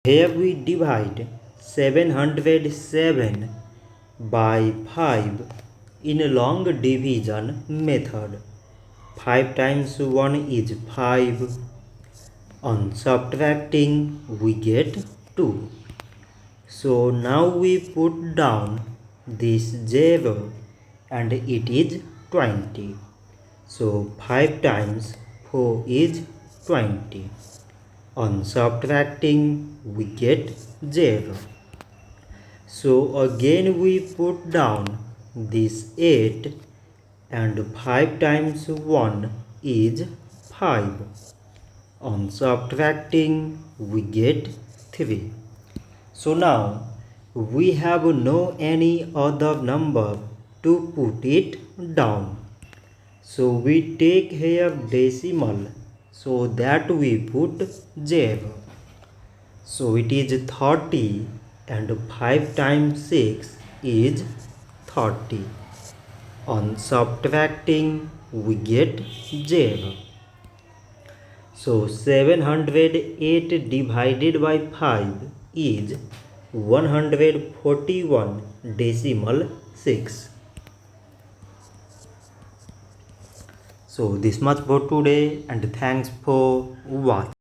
Here we divide 707 by 5 in a long division method. 5 times 1 is 5. On subtracting we get 2. So now we put down this 0 and it is 20. So 5 times 4 is 20. On subtracting we get 0. So again we put down this 8 and 5 times 1 is 5. On subtracting we get 3. So now we have no any other number to put it down. So we take here decimal, so that we put 0. So it is 30 and 5 times 6 is 30. On subtracting we get 0. So 708 divided by 5 is 141 decimal 6. So this much for today and thanks for watching.